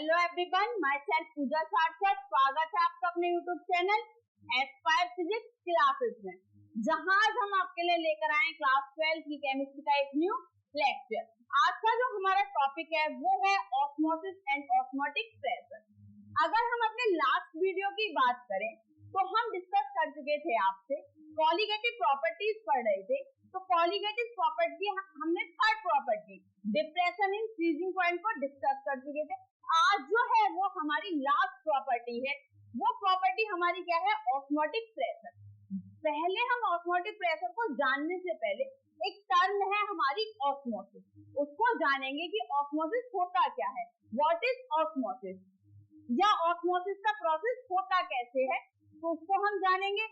Hello everyone, my self पूजा सार्थक। स्वागत है आपका अपने YouTube channel Aspire physics classes में, जहां आज हम आपके लिए लेकर आए क्लास 12 की केमिस्ट्री का एक न्यू लेक्चर। आज का जो हमारा टॉपिक है वो है ऑस्मोसिस एंड ऑस्मोटिक प्रेशर। अगर हम अपने लास्ट वीडियो की बात करें तो हम डिस्कस कर चुके थे, आपसे कॉलिगेटिव प्रॉपर्टीज पढ़ रहे थे। तो कॉलिगेटिव प्रॉपर्टी हमने third property depression in freezing point को डिस्कस कर चुके थे। आज जो है वो हमारी लास्ट प्रॉपर्टी है। वो प्रॉपर्टी हमारी क्या है? Osmotic pressure. पहले हम ऑस्मोटिक प्रेशर को जानने से पहले एक टर्म है हमारी ऑस्मोसिस, उसको जानेंगे कि ऑस्मोसिस होता क्या है। व्हाट इज ऑस्मोसिस या ऑस्मोसिस का प्रोसेस होता कैसे है, तो उसको हम जानेंगे।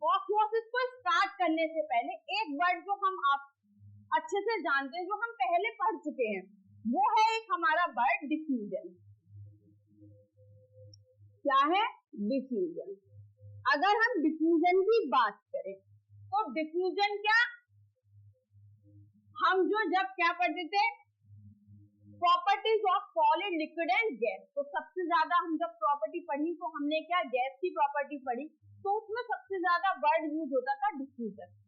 ऑस्मोसिस को स्टार्ट करने से पहले एक वर्ड जो हम आप अच्छे से जानते हैं, जो हम पहले पढ़ चुके हैं, वो है एक हमारा वर्ड डिफ्यूजन। क्या है? डिफ्यूजन। अगर हम डिफ्यूजन की बात करें तो डिफ्यूजन क्या, हम जब क्या पढ़ते थे, properties of solid liquid and gas. तो सबसे ज्यादा हम जब प्रॉपर्टी पढ़ी तो हमने क्या गैस की प्रॉपर्टी पढ़ी, तो उसमें सबसे ज्यादा वर्ड यूज होता था डिफ्यूजन।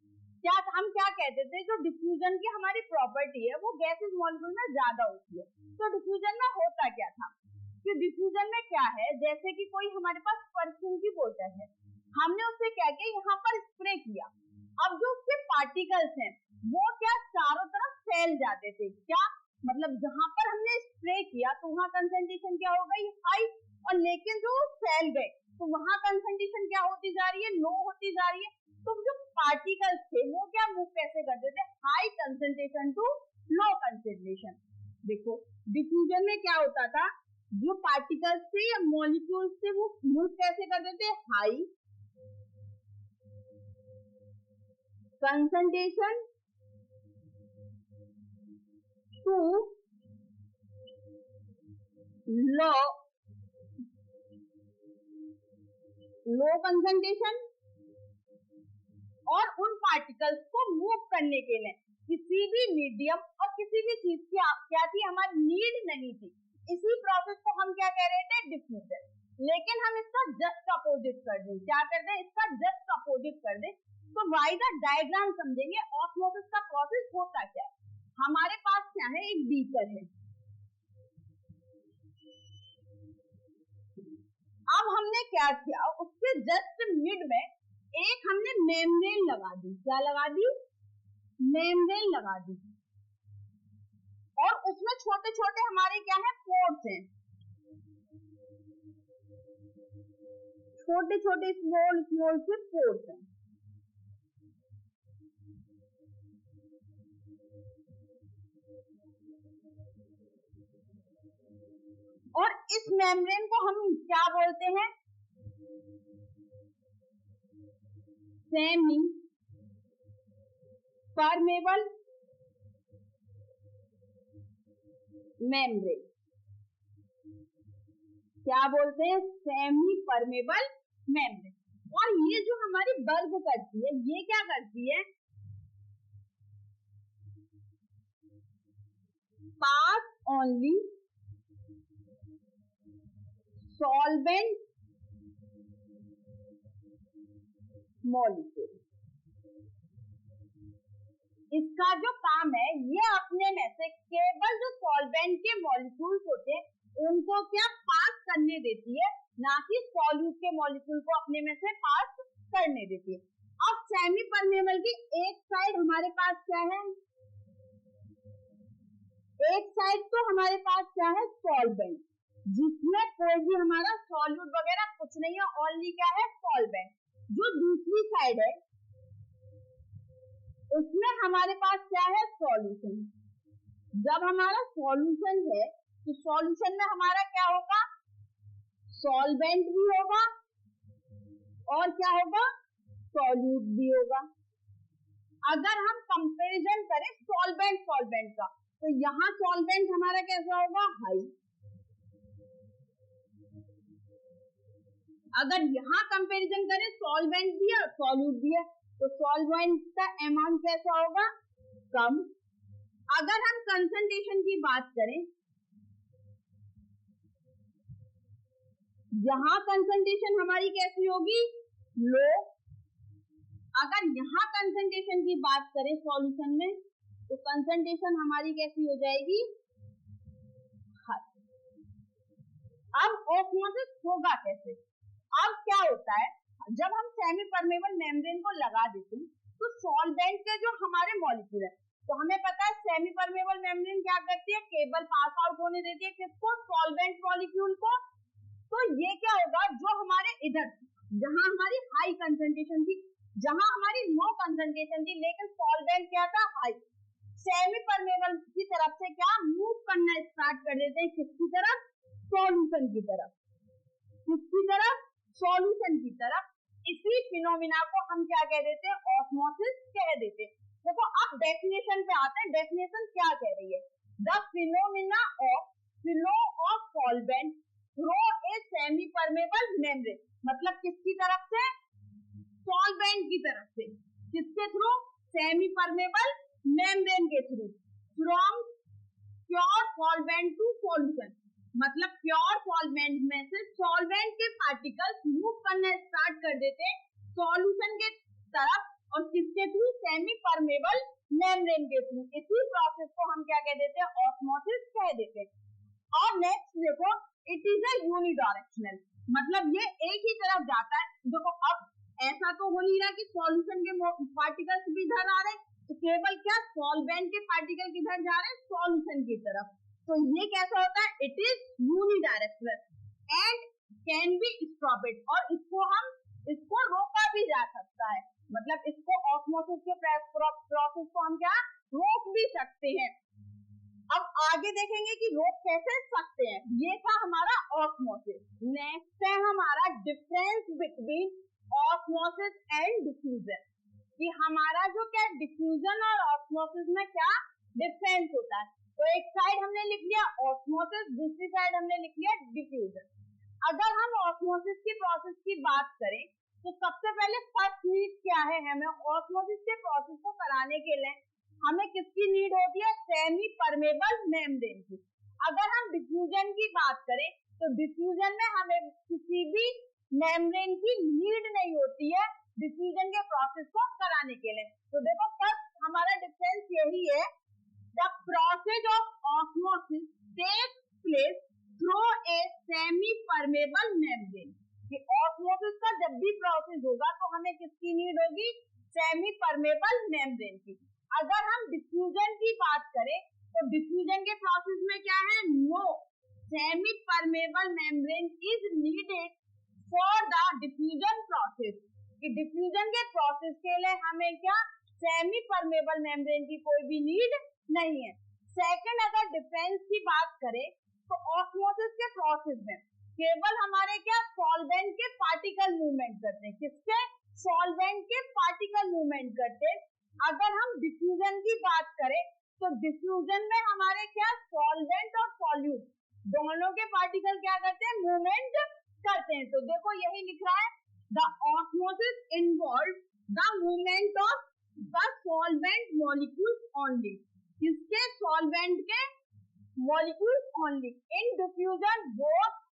हम क्या कहते थे, जो डिफ्यूजन की हमारी प्रॉपर्टी है वो गैसेस मॉलिक्यूल में ज्यादा होती है। तो डिफ्यूजन में होता क्या था कि डिफ्यूजन में क्या है, जैसे कि कोई हमारे पास परफ्यूम की बोतल है, हमने उससे क्या किया, यहाँ पर स्प्रे किया। अब जो उसके पार्टिकल्स हैं वो क्या चारों तरफ फैल जाते थे। क्या मतलब, जहां पर हमने स्प्रे किया तो वहां कंसंट्रेशन क्या हो गई? हाई। और लेकिन जो फैल गए तो वहां कंसंट्रेशन क्या होती जा रही है? लो होती जा रही है। तो जो पार्टिकल्स थे वो क्या मूव कैसे करते थे? High concentration to low concentration. देखो डिफ्यूजन में क्या होता था, जो पार्टिकल्स थे या मॉलिक्यूल्स थे वो मूव कैसे करते थे? High concentration to low concentration. और उन पार्टिकल्स को मूव करने के लिए किसी भी मीडियम और किसी भी चीज की क्या थी, हमारी नीड नहीं थी। इसी प्रोसेस को हम क्या कह रहे थे? डिफ्यूजन। लेकिन हम इसका जस्ट अपोजिट कर दें। क्या कर दें? इसका जस्ट अपोजिट कर दें। तो वाई द डायग्राम समझेंगे ऑस्मोसिस का प्रोसेस होता क्या है। हमारे पास क्या है? एक बीकर है। अब हमने क्या किया, उसके जस्ट मिड में एक हमने मेम्ब्रेन लगा दी। क्या लगा दी? मेम्ब्रेन लगा दी। और उसमें छोटे छोटे हमारे क्या है? पोर्स हैं, छोटे छोटे स्मॉल स्मॉल से पोर्स हैं। और इस मेम्ब्रेन को हम क्या बोलते हैं? Semi permeable membrane. क्या बोलते हैं? Semi permeable membrane. और ये जो हमारी बल्ब करती है, ये क्या करती है? पास ओनली सॉल्वेंट मॉलिक्यूल। इसका जो काम है, ये अपने में से केवल जो सॉल्वेंट के मॉलिक्यूल्स होते हैं उनको क्या पास करने देती है, ना कि सॉल्यूट के मॉलिक्यूल को अपने में से पास करने देती है। अब सेमी परमेबल की एक साइड हमारे पास क्या है? एक साइड तो हमारे पास क्या है? सॉल्वेंट, जिसमें कोई भी हमारा सॉल्यूट वगैरह कुछ नहीं है, ओनली क्या है? सॉल्वेंट। जो दूसरी साइड है उसमें हमारे पास क्या है? सॉल्यूशन। जब हमारा सॉल्यूशन है तो सॉल्यूशन में हमारा क्या होगा? सॉल्वेंट भी होगा और क्या होगा? सॉल्यूट भी होगा। अगर हम कंपैरिजन करें सॉल्वेंट सॉल्वेंट का, तो यहाँ सॉल्वेंट हमारा कैसा होगा? हाई। अगर यहाँ कंपैरिजन करें सॉल्वेंट भी है सॉल्यूट भी है, तो सॉल्वेंट का अमाउंट कैसा होगा? कम। अगर हम कंसंट्रेशन की बात करें यहाँ कंसंट्रेशन हमारी कैसी होगी, लो। अगर यहाँ कंसंट्रेशन की बात करें सॉल्यूशन में, तो कंसंट्रेशन हमारी कैसी हो जाएगी, हाई। अब ऑस्मोसिस होगा कैसे, अब क्या होता है, जब हम सेमी परमेबल मेम्ब्रेन को लगा देते हैं तो सॉल्वेंट के जो हमारे मॉलिक्यूल है, तो हमें पता है सेमी परमेबल मेम्ब्रेन क्या करती है, केवल पास आउट होने देती है किसको, सॉल्वेंट मॉलिक्यूल को। तो ये क्या होगा, जो हमारे इधर जहां हमारी हाई कंसंट्रेशन थी, जहां हमारी लो कंसंट्रेशन थी, लेकिन सॉल्वेंट क्या था, हाई, सेमी परमेबल की तरफ से क्या मूव करना स्टार्ट कर देते हैं, किसकी तरफ, सॉल्यूशन की तरफ, किसकी तरफ, सॉल्यूशन की तरफ। इसी फिनोमिना को हम क्या कह देते हैं, ऑस्मोसिस कह देते हैं। देखो अब डेफिनेशन पे आते हैं, डेफिनेशन क्या कह रही है, the phenomena of flow of solvent through a semi permeable membrane, मतलब किसकी तरफ से, सॉल्वेंट की तरफ से, किसके थ्रू, सेमी परमेबल मेम्ब्रेन के थ्रू, from pure solvent to solution, मतलब प्योर सॉल्वेंट में से सॉल्वेंट के पार्टिकल्स मूव करना स्टार्ट कर देते हैं सॉल्यूशन के तरफ, और किसके थ्रू, सेमी परमेबल मेम्ब्रेन के थ्रू। इसी प्रोसेस को हम क्या कह देते हैं, ऑस्मोसिस कह देते हैं। और नेक्स्ट देखो, इट इज अ यूनिडायरेक्शनल, मतलब ये एक ही तरफ जाता है। देखो अब ऐसा तो हो नहीं रहा कि सॉल्यूशन के पार्टिकल्स भी इधर आ रहे हैं, तो केवल क्या सॉल्वेंट के पार्टिकल किधर जा रहे हैं, सॉल्यूशन की तरफ। तो ये कैसा होता है, it is unidirectional and can be stopped, और इसको रोका भी जा सकता है, मतलब इसको ऑस्मोसिस के प्रोसेस को हम क्या रोक भी सकते हैं। अब आगे देखेंगे कि रोक कैसे सकते हैं, ये था हमारा ऑस्मोसिस। नेक्स्ट है हमारा difference between osmosis and diffusion, कि हमारा जो क्या डिफ्यूजन और ऑस्मोसिस में क्या डिफरेंस होता है। तो एक साइड हमने लिख लिया ऑस्मोसिस, दूसरी साइड हमने लिख लिया डिफ्यूजन। अगर हम ऑस्मोसिस की प्रोसेस की बात करें तो सबसे पहले फर्स्ट नीड क्या है, हमें ऑस्मोसिस के प्रोसेस को कराने के लिए हमें किसकी नीड होती है, सेमी परमेबल मेम्ब्रेन की। अगर हम डिफ्यूजन की बात करें तो डिफ्यूजन में हमें किसी भी मेम्ब्रेन की नीड नहीं होती है डिफ्यूजन के प्रोसेस को कराने के लिए। तो देखो फर्स्ट हमारा डिफरेंस यही है, the process of osmosis takes place through a semi permeable membrane, कि ऑस्मोसिस का जब भी प्रोसेस होगा तो हमें किसकी नीड होगी, सेमी परमेबल मेम्ब्रेन की। अगर हम डिफ्यूजन की बात करें तो डिफ्यूजन के प्रोसेस में क्या है, no semi permeable membrane is needed for the diffusion process, कि डिफ्यूजन के प्रोसेस के लिए हमें क्या सेमी परमेबल मेम्ब्रेन की कोई भी नीड नहीं है। सेकंड, अगर डिफरेंस की बात करें तो ऑस्मोसिस के प्रोसेस में केवल हमारे क्या सॉल्वेंट के पार्टिकल मूवमेंट करते हैं, किसके, सॉल्वेंट के पार्टिकल मूवमेंट करते हैं। अगर हम डिफ्यूजन की बात करें तो डिफ्यूजन में हमारे क्या सॉल्वेंट और सॉल्यूट दोनों के पार्टिकल क्या करते हैं, मूवमेंट करते हैं। तो देखो यही लिख रहा है, the osmosis involve the movement of the solvent molecules only, किसके, सॉल्वेंट के molecules only. In diffusion both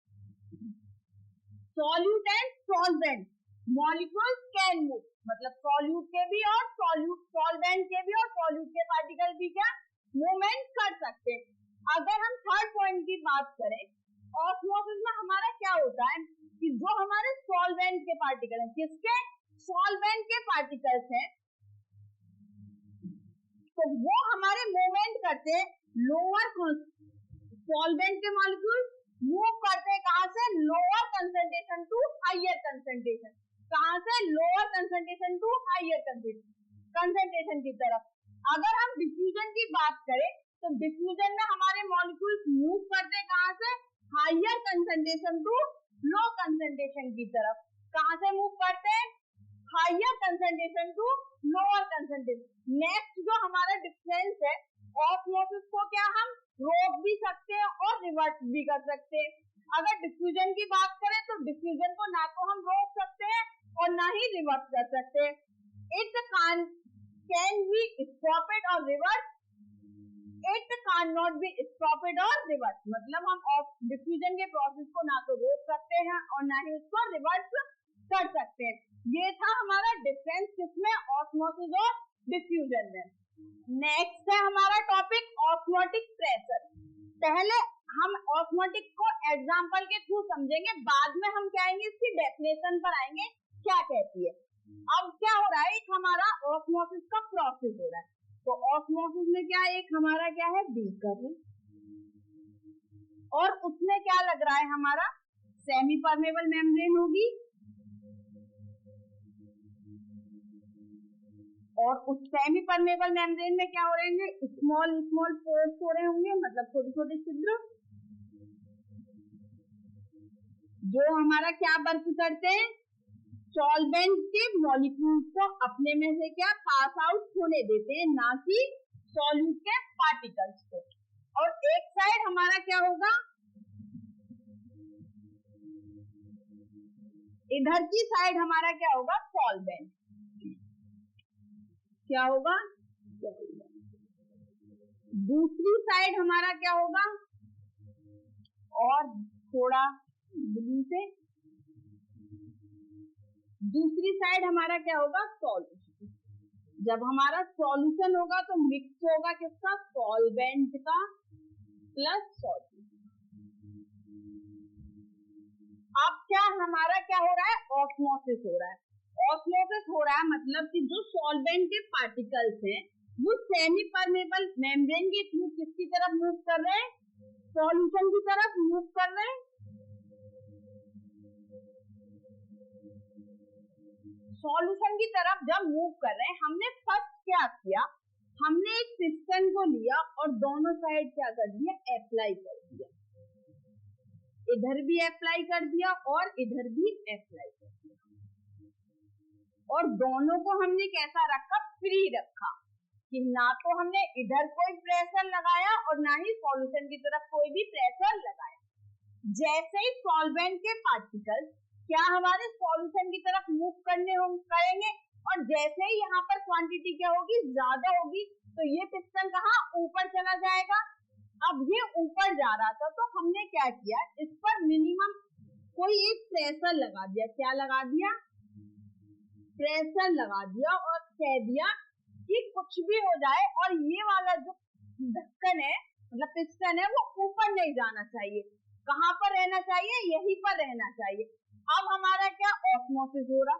solute and solvent molecules can move, मतलब सॉल्यूट के भी और सॉल्वेंट के भी और सॉल्यूट के पार्टिकल भी क्या मूवमेंट कर सकते हैं। अगर हम थर्ड पॉइंट की बात करें, ऑस्मोसिस में हमारा क्या होता है कि जो हमारे सॉल्वेंट के पार्टिकल हैं, किसके, सॉल्वेंट के पार्टिकल्स हैं, तो वो हमारे मूवमेंट करते हैं लोअर, सॉल्वेंट के मॉलिक्यूल मूव करते हैं कहां से, lower concentration to higher concentration, कहां से, lower concentration to higher concentration की तरफ। अगर हम डिफ्यूजन की बात करें तो डिफ्यूजन में हमारे मॉलिक्यूल्स मूव करते हैं कहां से, higher concentration to low concentration की तरफ। कहां से मूव करते हैं, higher concentration to lower concentration. Next जो हमारा डिफरेंस है, ऑस्मोसिस को क्या हम रोक भी सकते हैं और रिवर्स भी कर सकते हैं। अगर डिफ्यूजन की बात करें तो डिफ्यूजन को ना तो हम रोक सकते हैं और ना ही रिवर्स कर सकते हैं। इट कैन बी स्टॉपेड और reverse, it can not be stopped और रिवर्स, मतलब हम डिफ्यूजन के प्रोसेस को ना तो रोक सकते हैं ना ही उसको रिवर्स कर सकते हैं। ये था हमारा डिफरेंस किसमें, ऑस्मोसिस और डिफ्यूजन में। नेक्स्ट है हमारा टॉपिक ऑस्मोटिक प्रेशर। पहले हम ऑस्मोटिक को एग्जांपल के थ्रू समझेंगे, बाद में हम क्या आएंगे इसकी डेफिनेशन पर आएंगे क्या कहती है। अब क्या हो रहा है, एक हमारा ऑस्मोसिस का प्रोसेस हो रहा है। तो ऑस्मोसिस में क्या, एक हमारा क्या है बीकर है और उसमें क्या लग रहा है हमारा सेमी परमेबल मेम्ब्रेन होगी और उस सेमी परमेबल मेम्ब्रेन में क्या हो रहे हैं, स्मॉल स्मॉल पोर्स हो रहे होंगे, मतलब छोटे छोटे छिद्र जो हमारा क्या वर्क करते हैं, सॉल्वेंट के मॉलिक्यूल्स को अपने में से क्या पास आउट होने देते हैं, ना कि सॉल्यूट के पार्टिकल्स को। और एक साइड हमारा क्या होगा, इधर की साइड हमारा क्या होगा सॉल्वेंट, क्या होगा दूसरी साइड हमारा क्या होगा, और थोड़ा ब्लू से दूसरी साइड हमारा क्या होगा सॉल्यूशन। जब हमारा सॉल्यूशन होगा तो मिक्स होगा किसका, सॉल्वेंट का प्लस सॉल्यूशन। अब क्या हमारा क्या हो रहा है, ऑस्मोसिस हो रहा है। ऑस्मोसिस हो रहा है मतलब कि जो सॉल्वेंट के पार्टिकल्स हैं वो सेमी परमेबल मेम्ब्रेन के थ्रू किसकी तरफ मूव कर रहे हैं, सॉल्यूशन की तरफ मूव कर रहे हैं। सॉल्यूशन की तरफ जब मूव कर रहे हैं, हमने फर्स्ट क्या किया, हमने एक पिस्टन को लिया और दोनों साइड क्या कर दिया, अप्लाई कर दिया, इधर भी अप्लाई कर दिया और इधर भी अप्लाई कर दिया, और दोनों को हमने कैसा रखा, फ्री रखा, कि ना तो हमने इधर कोई प्रेशर लगाया और ना ही सॉल्यूशन की तरफ कोई भी प्रेशर लगाया। जैसे ही सॉल्वेंट के पार्टिकल्स क्या हमारे सॉल्यूशन की तरफ मूव करेंगे और जैसे ही यहाँ पर क्वांटिटी क्या होगी, ज्यादा होगी, तो ये पिस्टन कहाँ ऊपर चला जाएगा। अब ये ऊपर जा रहा था तो हमने क्या किया, इस पर मिनिमम कोई एक प्रेशर लगा दिया, क्या लगा दिया, प्रेशर लगा दिया और कह दिया कि कुछ भी हो जाए और ये वाला जो ढक्कन है मतलब पिस्टन है वो ऊपर नहीं जाना चाहिए, कहाँ पर रहना चाहिए, यहीं पर रहना चाहिए। अब हमारा क्या ऑस्मोसिस हो रहा,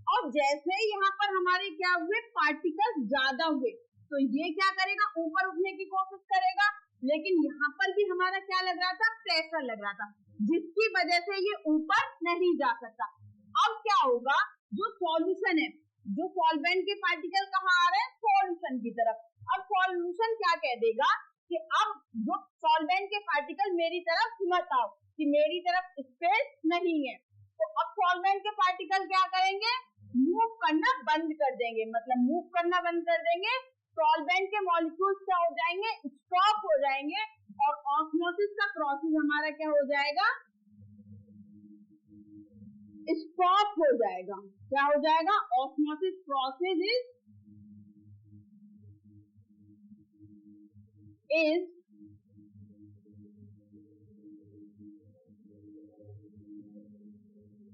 और जैसे ही यहाँ पर हमारे क्या हुए पार्टिकल्स ज्यादा हुए तो ये क्या करेगा, ऊपर उठने की कोशिश करेगा, लेकिन यहाँ पर भी हमारा क्या लग रहा था, प्रेशर लग रहा था, जिसकी वजह से ये ऊपर नहीं जा सकता। अब क्या होगा, जो सॉल्यूशन है, जो सॉल्वेंट के पार्टिकल कहाँ आ रहे हैं, सॉल्यूशन की तरफ। अब सॉल्यूशन क्या कह देगा कि अब जो सॉल्वेंट के पार्टिकल मेरी तरफ मत आओ, कि मेरी तरफ स्पेस नहीं है। तो अब सॉल्वेंट के पार्टिकल क्या करेंगे, मूव करना बंद कर देंगे, मतलब मूव करना बंद कर देंगे, सॉल्वेंट के मॉलिक्यूल्स क्या हो जाएंगे, स्टॉप हो जाएंगे, और ऑस्मोसिस का प्रोसेस हमारा क्या हो जाएगा, स्टॉप हो जाएगा। क्या हो जाएगा, ऑस्मोसिस प्रोसेस इज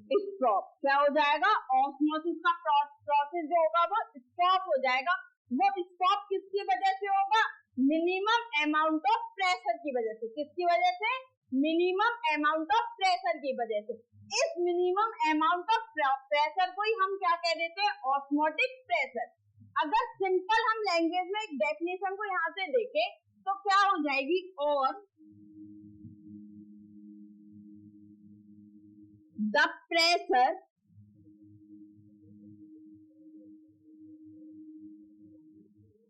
स्टॉप। क्या हो जाएगा, ऑस्मोसिस का प्रोसेस जो होगा वो स्टॉप हो जाएगा। वो स्टॉप किसकी वजह से होगा, मिनिमम अमाउंट ऑफ प्रेशर की वजह से। किसकी वजह से, मिनिमम अमाउंट ऑफ प्रेशर की वजह से। इस मिनिमम अमाउंट ऑफ प्रेशर को ही हम क्या कह देते हैं, ऑस्मोटिक प्रेशर। अगर सिंपल हम लैंग्वेज में एक डेफिनेशन को यहाँ से देखें तो क्या हो जाएगी, और the pressure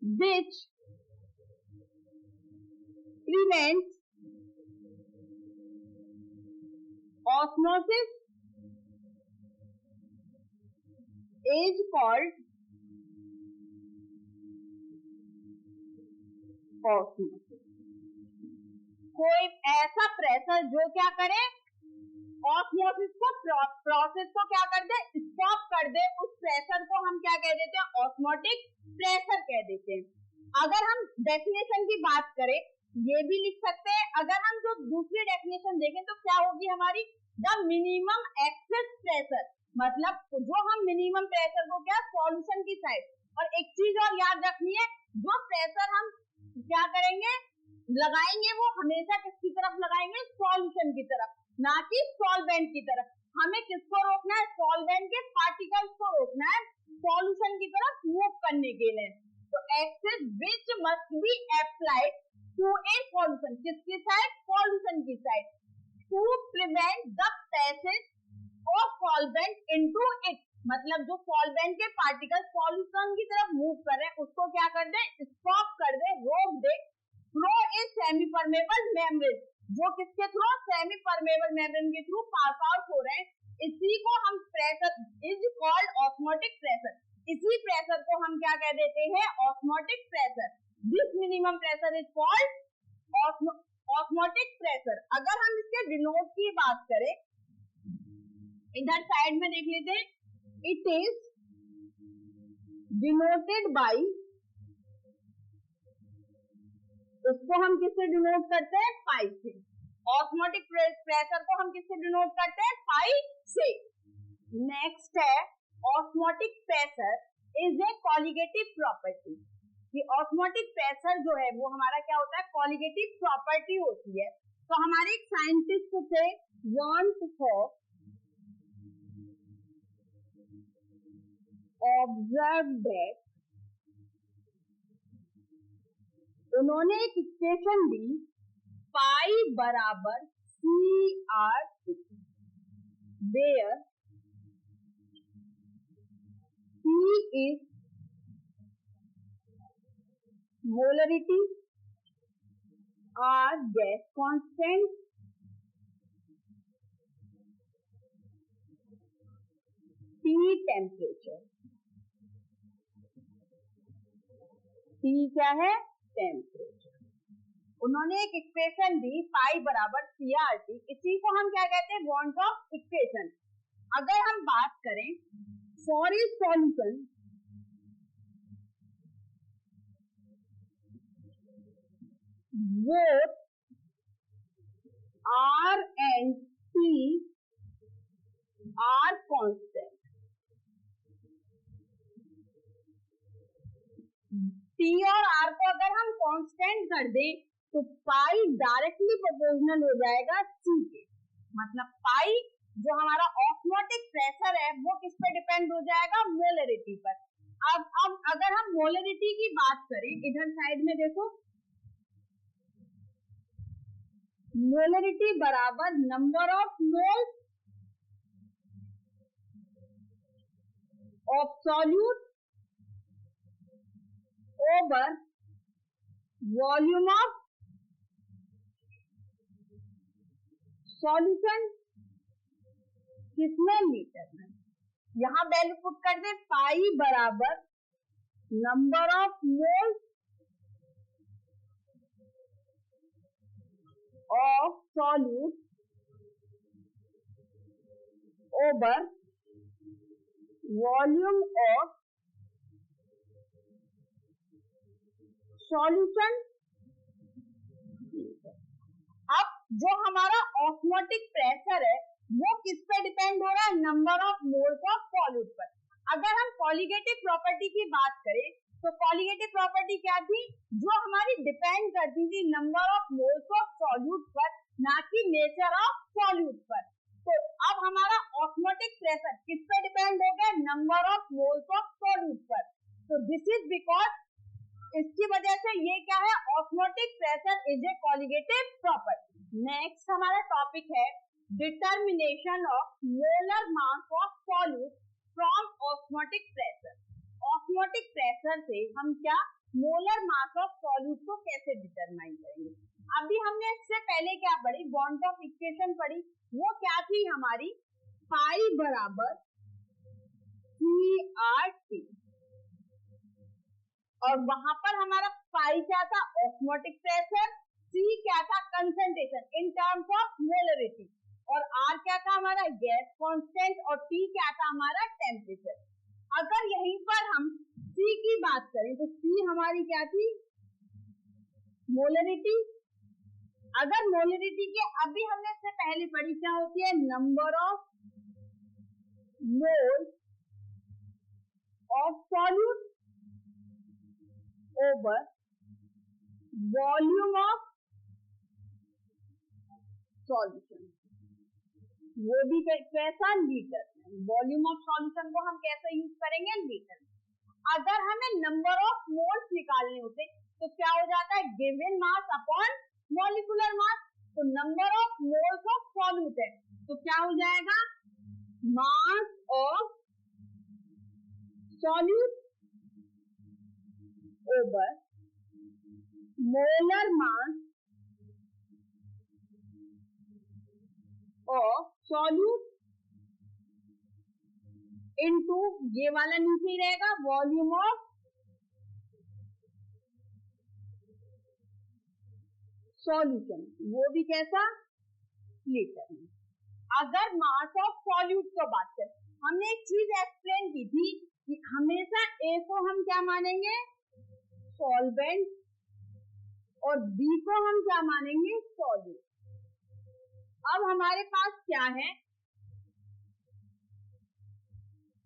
which prevents osmosis is called osmosis। कोई ऐसा प्रेशर जो क्या करे, ऑस्मोसिस को प्रोसेस को क्या कर दे, स्टॉप कर दे, उस प्रेशर को हम क्या कह देते हैं, ऑस्मोटिक प्रेशर कह देते हैं। अगर हम डेफिनेशन की बात करें, ये भी लिख सकते हैं। अगर हम जो दूसरी डेफिनेशन देखें तो क्या होगी हमारी, द मिनिमम एक्सेस प्रेशर, मतलब जो हम मिनिमम प्रेशर को क्या सॉल्यूशन की साइड, और एक चीज और याद रखनी है, जो प्रेशर हम क्या करेंगे लगाएंगे वो हमेशा किसकी तरफ लगाएंगे, सॉल्यूशन की तरफ, ना कि सॉल्वेंट की तरफ। हमें किसको रोकना है, सॉल्वेंट के पार्टिकल्स को रोकना है सॉल्यूशन की तरफ मूव करने के लिए। तो excess which must be applied to a solution, किसकी साइड, सॉल्यूशन की side, to prevent the passage of solvent into it, मतलब जो सॉल्वेंट के पार्टिकल सॉल्यूशन की तरफ मूव कर रहे हैं उसको क्या कर दे, स्टॉप कर दे, रोक दे, through a semi permeable membrane, जो किसके थ्रू, सेमी परमेबल मेम्ब्रेन के थ्रू पास आउट हो रहे हैं, इसी को हम pressure is called osmotic pressure, इसी प्रेशर को हम क्या कह देते हैं, osmotic pressure. This minimum pressure is called osmotic pressure. अगर हम इसके डिनोट की बात करें, इधर साइड में देख लेते हैं, इट इज डिनोटेड बाई, उसको हम किससे डिनोट करते हैं, पाई से। ऑस्मोटिक प्रेशर को हम किससे डिनोट करते हैं, पाई से। नेक्स्ट है osmotic pressure is a colligative property, कि ऑस्मोटिक प्रेशर जो है वो हमारा क्या होता है, कॉलिगेटिव प्रॉपर्टी होती है। तो हमारे एक साइंटिस्ट थे वॉन फॉक, ऑब्जर्व दैट, उन्होंने एक इक्वेशन दी पाई बराबर CR, where C is molarity, R gas constant, T temperature, T क्या है, टेम्परेचर। उन्होंने एक इक्वेशन दी पाई बराबर CRT, इसी को हम क्या कहते हैं, वॉन्ट ऑफ इक्वेशन। अगर हम बात करें for a solution, both R and T are constant, T और R को अगर हम कांस्टेंट कर दें तो पाई डायरेक्टली प्रोपोर्शनल हो जाएगा C के, मतलब पाई जो हमारा ऑस्मोटिक प्रेशर है वो किस पे डिपेंड हो जाएगा, मोलरिटी पर। अब अगर हम मोलरिटी की बात करें, इधर साइड में देखो, मोलरिटी बराबर number of moles of solute over volume of solution, किसमें, लीटर में। यहां वैल्यू पुट कर दे, पाई बराबर number of moles of solute over volume of solution. अब जो हमारा ऑस्मोटिक प्रेशर है वो किस पे डिपेंड हो रहा है, number of moles of solute पर। अगर हम कॉलिगेटिव प्रॉपर्टी की बात करें तो कॉलिगेटिव प्रॉपर्टी क्या थी, जो हमारी डिपेंड करती थी number of moles of solute पर, ना कि नेचर ऑफ सॉल्यूट पर। तो अब हमारा ऑस्मोटिक प्रेशर किस पे डिपेंड हो गया, number of moles of solute पर। तो दिस इज बिकॉज, इसकी वजह से ये क्या है, osmotic pressure is a colligative property. Next हमारा टॉपिक है determination of molar mass of solute from osmotic pressure. Osmotic pressure से हम क्या मोलर मास ऑफ सॉल्यूट को कैसे डिटरमाइन करेंगे। अभी हमने इससे पहले क्या पढ़ी, बॉन्ड ऑफ इक्वेशन पढ़ी, वो क्या थी हमारी, पाई बराबर CRT, और वहां पर हमारा पाई क्या था, ऑस्मोटिक प्रेशर, C क्या था, concentration in terms of molarity, और R क्या था हमारा, गैस कांस्टेंट, और T क्या था हमारा, टेम्परेचर। अगर यहीं पर हम C की बात करें तो C हमारी क्या थी, मोलरिटी, अगर मोलरिटी के, अभी हमने इससे पहले पढ़ी क्या होती है, number of moles of solute over volume of solution, वो भी कैसा, लीटर में। वॉल्यूम ऑफ सॉल्यूशन को हम कैसे यूज करेंगे, लीटर में। अगर हमें नंबर ऑफ मोल्स निकालने होते तो क्या हो जाता है, given mass upon molecular mass. तो number of moles of solute है तो क्या हो जाएगा, mass of solute over molar mass of solute into, ये वाला नीचे ही रहेगा, वॉल्यूम ऑफ सॉल्यूशन, वो भी कैसा, लीटर में। अगर मास ऑफ सॉल्यूट को बात करें, हमने एक चीज एक्सप्लेन की थी कि हमेशा ए को हम क्या मानेंगे, सॉल्वेंट, और बी को हम क्या मानेंगे, सॉल्यूट। अब हमारे पास क्या है,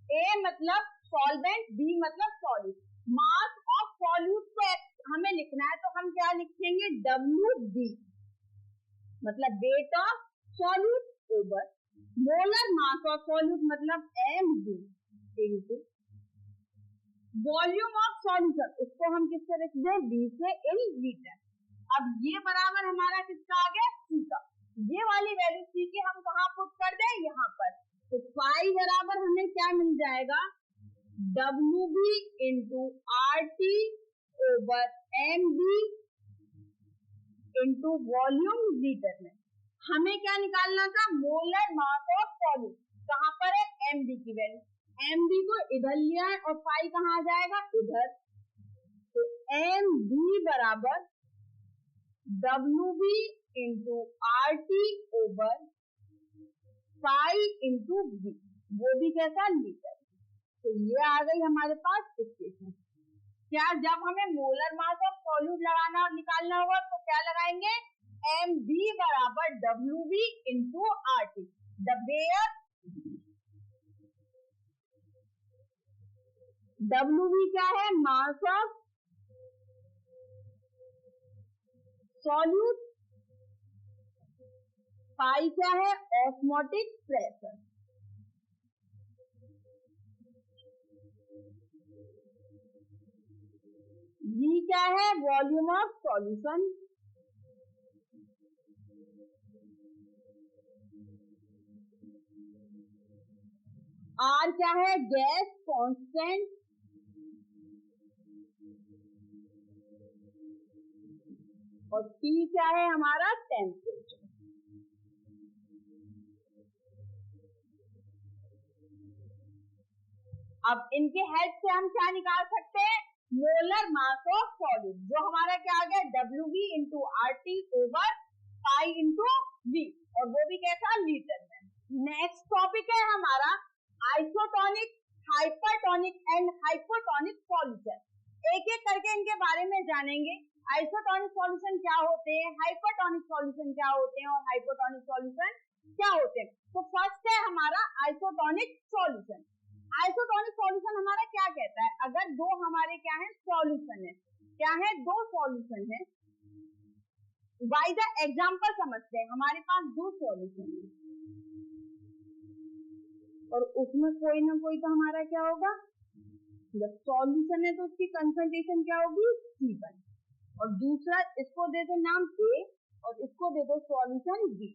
ए मतलब सॉल्वेंट, बी मतलब सॉल्यूट। मास ऑफ सॉल्यूट को हमें लिखना है तो हम क्या लिखेंगे, WB मतलब weight of solute over molar mass of solute मतलब MB into volume of solution, उसको हम किससे लिख दें, B से, इन लीटर। अब ये बराबर हमारा किसका आ गया, C का। ये वाली वैल्यू C की हम कहाँ पुट कर दें, यहाँ पर। तो पाई बराबर हमें क्या मिल जाएगा, WB into RT over MB into volume litre में। हमें क्या निकालना था, मोलर मास ऑफ सॉल्यूट। कहाँ पर है, MB की वैल्यू। MB को इधर लिया है और पाई कहाँ आ जाएगा, इधर। तो MB बराबर WB into RT over pi into B, वो भी कैसा, लीटर। तो ये आ गई हमारे पास इक्वेशन। क्या, जब हमें मोलर मास ऑफ सॉल्यूट लगाना और निकालना होगा तो क्या लगाएंगे, MB बराबर WB into RT, where WB क्या है, मास ऑफ सॉल्यूट, पाई क्या है, ऑस्मोटिक प्रेशर। V क्या है, वॉल्यूम ऑफ सॉल्यूशन। R क्या है, गैस कांस्टेंट। और T क्या है हमारा, टेम्परेचर। अब इनके हेल्प से हम क्या निकाल सकते हैं, मोलर मास ऑफ सॉल्यूट, जो हमारा क्या आ गया, WB into RT over pi into V, और वो भी कैसा, लीटर में। नेक्स्ट टॉपिक है हमारा isotonic, hypertonic and hypotonic solution. एक एक करके इनके बारे में जानेंगे। आइसोटोनिक सॉल्यूशन क्या होते हैं, हाइपरटोनिक सॉल्यूशन क्या होते हैं, और हाइपोटोनिक सॉल्यूशन क्या होते हैं। तो फर्स्ट है हमारा आइसोटोनिक सॉल्यूशन। आइसोटोनिक सॉल्यूशन हमारा क्या कहता है, अगर दो हमारे क्या है, सॉल्यूशन है, क्या है, दो सॉल्यूशन है। बाय द एग्जांपल समझते हैं, हमारे पास दो सॉल्यूशन है और उसमें कोई ना कोई तो हमारा क्या होगा, जब सॉल्यूशन है तो उसकी कंसंट्रेशन क्या होगी, C1, और दूसरा इसको दे दो नाम A और इसको दे दो सॉल्यूशन B,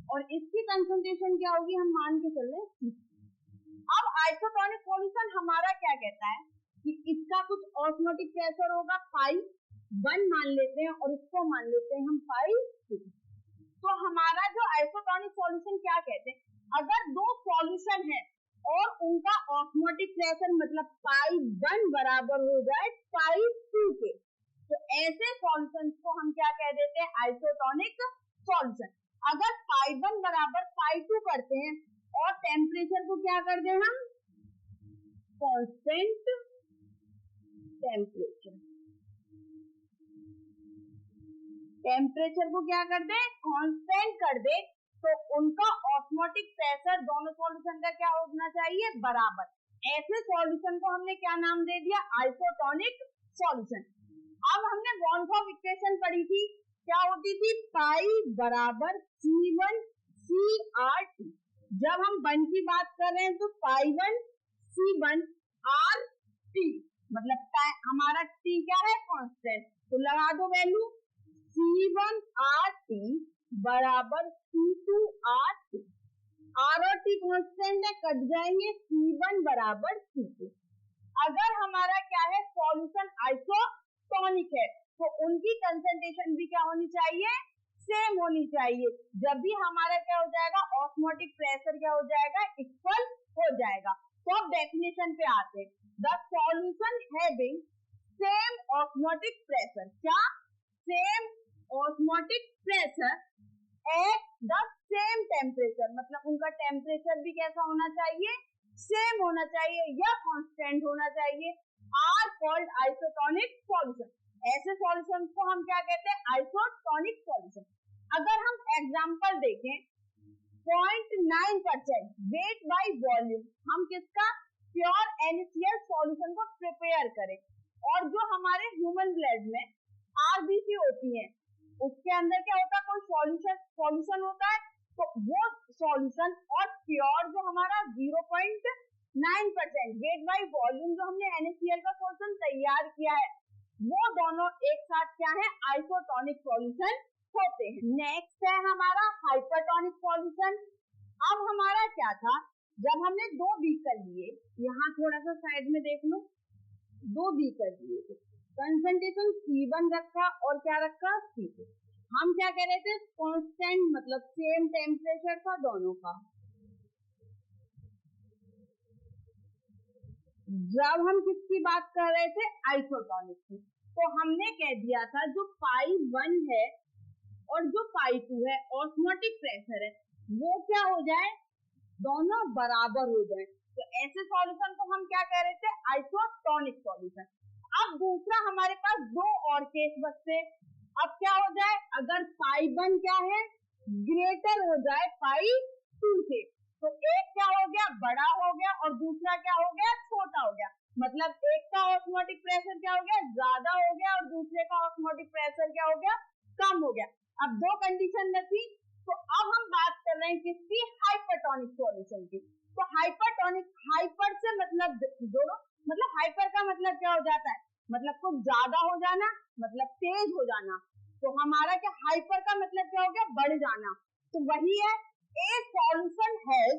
और इसकी कंसंट्रेशन क्या होगी, हम मान के चल रहे हैं C। अब आइसोटोनिक सॉल्यूशन हमारा क्या कहता है कि इसका कुछ ऑस्मोटिक प्रेशर होगा पाई 1 मान लेते हैं और इसको मान लेते हैं हम पाई 2। तो हमारा जो आइसोटोनिक सॉल्यूशन क्या कहते हैं, अगर दो सॉल्यूशन है और उनका ऑस्मोटिक प्रेशर मतलब पाई 1 बराबर हो जाए पाई 2 के, तो ऐसे सॉल्यूशन को हम क्या कह देते हैं, आइसोटोनिक सॉल्यूशन। अगर पाई 1 बराबर पाई 2 करते हैं और टेम्परेचर को क्या कर दें हम, कांस्टेंट टेम्परेचर, टेम्परेचर को क्या कर दे, कांस्टेंट कर दे, तो उनका ऑस्मोटिक प्रेशर दोनों सॉल्यूशन का क्या होना चाहिए, बराबर। ऐसे सॉल्यूशन को हमने क्या नाम दे दिया, आइसोटोनिक सॉल्यूशन। अब हमने वॉन-कॉफ इक्वेशन पढ़ी थी, क्या होती थी, पाई बराबर C1CRT। जब हम 1 की बात कर रहे हैं तो पाई 1 C1 RT, मतलब हमारा T क्या है, कांस्टेंट, तो लगा दो वैल्यू C1RT बराबर C2RT। R और T कांस्टेंट है, कट जाएंगे, C1 बराबर C2। अगर हमारा क्या है, सॉल्यूशन आइसोटोनिक है, तो उनकी कंसंट्रेशन भी क्या होनी चाहिए, सेम होनी चाहिए। जब भी हमारा क्या हो जाएगा, ऑस्मोटिक प्रेशर क्या हो जाएगा, इक्वल हो जाएगा। तो अब डेफिनेशन पे आते हैं, the solution having same osmotic pressure, क्या, same osmotic pressure at the same temperature, मतलब उनका टेम्परेचर भी कैसा होना चाहिए, सेम होना चाहिए या कांस्टेंट होना चाहिए, आर कॉल्ड आइसोटोनिक सॉल्यूशन। ऐसे सॉल्यूशन को हम क्या कहते हैं, आइसोटोनिक सॉल्यूशन। अगर हम एग्जांपल देखें, 0.9% वेट बाय वॉल्यूम, हम किसका, प्योर NaCl सॉल्यूशन को प्रिपेयर करें, और जो हमारे ह्यूमन ब्लड में आरबीसी होती है, उसके अंदर क्या होता है, कोई सॉल्यूशन होता है, तो वो सॉल्यूशन और प्योर जो हमारा 0.9% वेट बाय वॉल्यूम जो हमने NaCl का सॉल्यूशन तैयार किया है, वो दोनों एक साथ क्या है, आइसोटोनिक सॉल्यूशन होते हैं। नेक्स्ट है हमारा हाइपरटोनिक सॉल्यूशन। अब हमारा क्या था, जब हमने 2 बीकर लिए, यहाँ थोड़ा सा साइड में देख लो, 2 बीकर लिए थे, कंसंट्रेशन C1 रखा और क्या रखा, C2। हम क्या कह रहे थे, कांस्टेंट, मतलब सेम टेम्परेचर था दोनों का। जब हम किसकी बात कर रहे थे, आइसोटोनिक की, तो हमने कह दिया था जो पाई 1 है और जो पाई 2 है, ऑस्मोटिक प्रेशर है, वो क्या हो जाए, दोनों बराबर हो जाए। तो ऐसे सॉल्यूशन को हम क्या कह रहे थे, आइसोटोनिक सॉल्यूशन। अब दूसरा हमारे पास 2 और केस बचते। अब क्या हो जाए, अगर पाई 1 क्या है, ग्रेटर हो जाए पाई 2 से, तो एक क्या हो गया, बड़ा हो गया, और दूसरा क्या हो गया, छोटा हो गया। मतलब एक का ऑस्मोटिक प्रेशर क्या हो गया, ज्यादा हो गया, और दूसरे का ऑस्मोटिक प्रेशर क्या हो गया, कम हो गया। अब 2 कंडीशन रखी, तो अब हम बात कर रहे हैं किसकी, हाइपरटोनिक सॉल्यूशन की। तो हाइपरटोनिक, हाइपर से मतलब दोनों, मतलब हाइपर का मतलब क्या हो जाता है, मतलब कुछ ज्यादा हो जाना, मतलब तेज हो जाना। तो हमारा क्या, हाइपर का मतलब क्या हो गया, बढ़ जाना। तो वही है, a solution has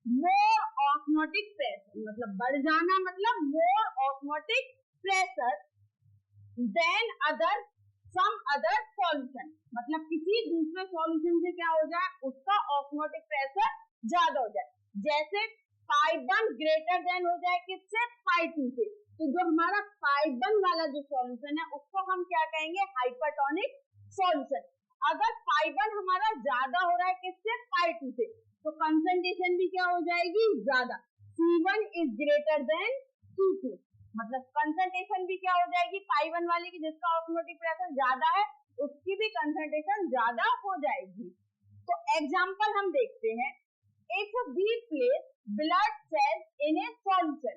more osmotic pressure, मतलब बढ़ जाना, मतलब more osmotic pressure than other some other solution, मतलब किसी दूसरे सॉल्यूशन से क्या हो जाए, उसका ऑस्मोटिक प्रेशर ज्यादा हो जाए। जैसे पाई 1 ग्रेटर देन हो जाए किससे, पाई 2 से, तो जो हमारा पाई 1 वाला जो सॉल्यूशन है, उसको हम क्या कहेंगे, हाइपरटोनिक सॉल्यूशन। अगर पाई 1 हमारा ज्यादा हो रहा है किससे, पाई 2 से, तो कंसंट्रेशन भी क्या हो जाएगी, ज्यादा। C1 is greater than C2, मतलब कंसंट्रेशन भी क्या हो जाएगी, पाई 1 वाले की, जिसका ऑस्मोटिक प्रेशर ज्यादा है, उसकी भी कंसंट्रेशन ज्यादा हो जाएगी। तो एग्जांपल हम देखते हैं, if we place blood cells in a solution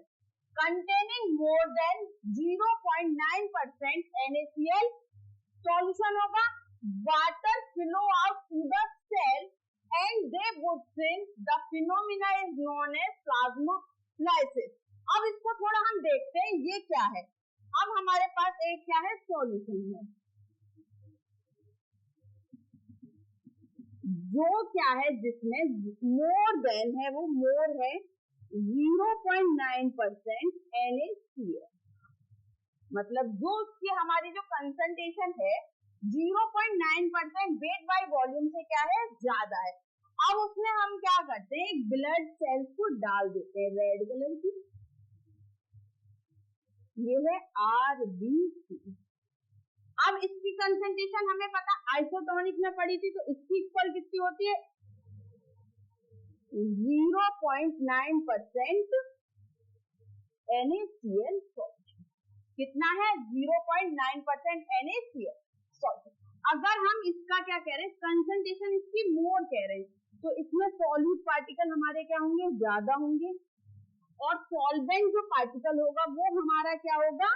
containing more than 0.9% NaCl, solution होगा, water flow out to the cell and they would shrink. The phenomena is known as plasmolysis. अब इसको थोड़ा हम देखते हैं, ये क्या है। अब हमारे पास एक क्या है, सॉल्यूशन है, जो क्या है, जिसमें मोर देन है, वो मोर है 0.9% NaCl, मतलब जो उसकी हमारी जो कंसंट्रेशन है 0.9% वेट बाय वॉल्यूम से क्या है, ज्यादा है। अब उसमें हम क्या करते हैं, ब्लड सेल्स को डाल देते हैं, रेड कलर की, ये है RBC। अब इसकी कंसंट्रेशन हमें पता, आइसोटोनिक में पड़ी थी, तो इसकी इक्वल कितनी होती है, 0.9% NaCl। कितना है, 0.9% NaCl। अगर हम इसका क्या कह रहे हैं, कंसंट्रेशन इसकी मोर कह रहे हैं, तो इसमें सॉल्यूट पार्टिकल हमारे क्या होंगे, ज्यादा होंगे, और सॉल्वेंट जो पार्टिकल होगा वो हमारा क्या होगा,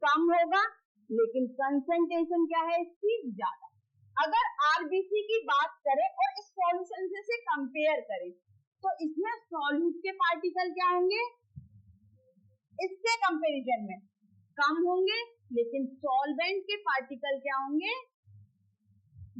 कम होगा, लेकिन कंसंट्रेशन क्या है इसकी, ज्यादा। अगर आरबीसी की बात करें और इस सॉल्यूशन से कंपेयर करें, तो इसमें सॉल्यूट के पार्टिकल क्या होंगे, इसके कंपैरिजन में कम होंगे, लेकिन सॉल्वेंट के पार्टिकल क्या होंगे,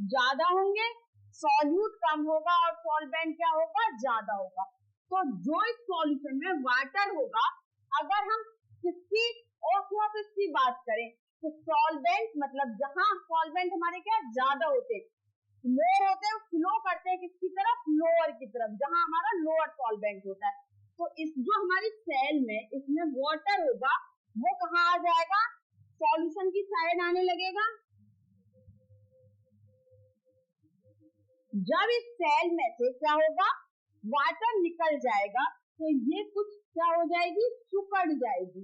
ज्यादा होंगे। सॉल्यूट कम होगा और सॉल्वेंट क्या होगा, ज्यादा होगा। तो जो इस सॉल्यूशन में वाटर होगा, अगर हम किसकी ऑस्मोसिस की बात करें, तो सॉल्वेंट मतलब जहां सॉल्वेंट हमारे क्या ज्यादा होते हैं, मोर होते हैं, फ्लो करते हैं किसकी तरफ, लोअर की तरफ, जहां हमारा लोअर सॉल्वेंट होता है। तो इस जो हमारी सेल में इसमें वाटर होगा, वो कहाँ आ जाएगा, सॉल्यूशन की साइड आने लगेगा। जब इस सेल में से क्या होगा, वाटर निकल जाएगा, तो ये कुछ क्या हो जाएगी, सुकड़ जाएगी।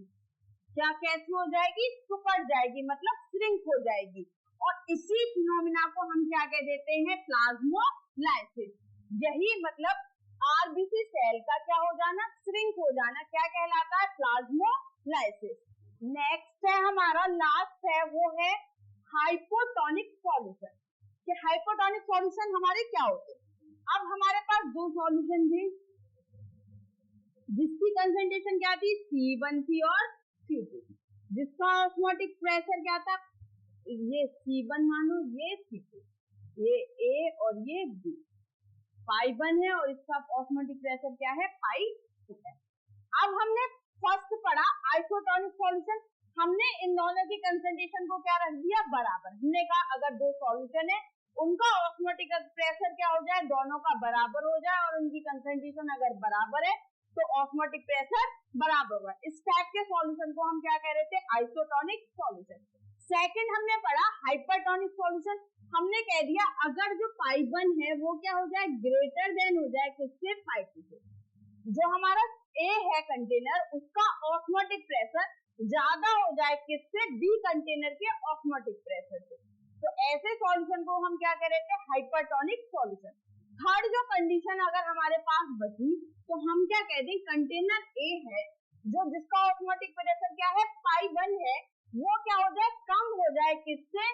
क्या कैसे हो जाएगी, सुकड़ जाएगी, मतलब श्रिंक हो जाएगी। और इसी फिनोमिना को हम क्या कह देते हैं, प्लाज्मोलाइसिस। यही मतलब आरबीसी सेल का क्या हो जाना, श्रिंक हो जाना, क्या कहलाता है, प्लाज्मोलाइसिस। नेक्स्ट है हमारा, लास्ट है, वो है हाइपोटोनिक सॉल्यूशन। कि हाइपोटोनिक सॉल्यूशन हमारे क्या होते हैं। अब हमारे पास दो सॉल्यूशन थे, जिसकी कंसंट्रेशन क्या थी, C1 थी और C2, जिसका ऑस्मोटिक प्रेशर क्या था, ये C1 मानो, ये C2, ये A और ये B, π1 है, और इसका ऑस्मोटिक प्रेशर क्या है, π2 है। अब हमने फर्स्ट पढ़ा आइसोटोनिक सॉल्यूशन, हमने इन दोनों की कंसंट्रेशन को क्या रख दिया, बराबर। हमने कहा अगर दो सॉल्यूशन है, उनका ऑस्मोटिक प्रेशर क्या हो जाए, दोनों का बराबर हो जाए, और उनकी कंसंट्रेशन अगर बराबर है तो ऑस्मोटिक प्रेशर बराबर होगा। इस टाइप के सॉल्यूशन को हम क्या कह रहे थे, आइसोटोनिक सॉल्यूशन। सेकंड हमने पढ़ा हाइपरटोनिक सॉल्यूशन। हमने कह दिया अगर जो π1 है वो क्या हो जाए, ग्रेटर देन हो जाए किससे, π2 से। जो हमारा A है कंटेनर, उसका ऑस्मोटिक प्रेशर ज्यादा हो जाए किससे, B कंटेनर के ऑस्मोटिक प्रेशर से। तो ऐसे सॉल्यूशन को हम क्या कह रहे थे, हाइपरटोनिक सॉल्यूशन। थर्ड जो कंडीशन अगर हमारे पास बची, तो हम क्या कह दें, कंटेनर A है जो जिसका ऑस्मोटिक प्रेशर क्या है, π1 है, वो क्या हो जाए, कम हो जाए किससे,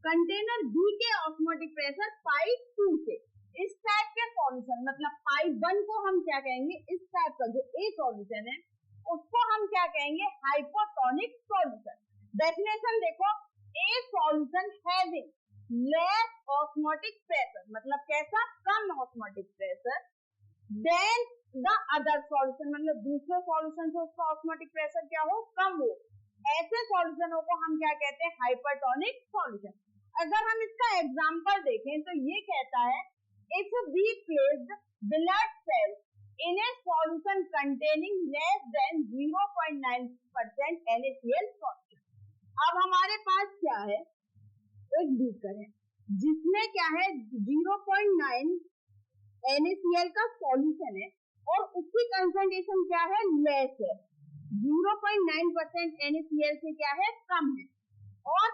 कंटेनर B के ऑस्मोटिक प्रेशर π2 से। इस टाइप के सॉल्यूशन मतलब π1 को हम क्या कहेंगे, इस टाइप का जो A सॉल्यूशन है उसको हम क्या कहेंगे, हाइपोटोनिक सॉल्यूशन। डेफिनेशन देखो, A solution having less osmotic pressure, मतलब कैसा, कम osmotic pressure, then the other solution, मतलब दूसरे सॉल्यूशन से उसका ऑस्मोटिक प्रेशर क्या हो, कम हो। ऐसे सॉल्यूशनों को हम क्या कहते हैं, हाइपरटोनिक सॉल्यूशन। अगर हम इसका एग्जांपल देखें तो ये कहता है, if we placed blood cells in a solution containing less than 0.9% NaCl solution। अब हमारे पास क्या है, एक बीकर है जिसमें क्या है 0.9 NaCl का सॉल्यूशन है, और उसकी कंसंट्रेशन क्या है, लेस है, 0.9% NaCl से क्या है, कम है। और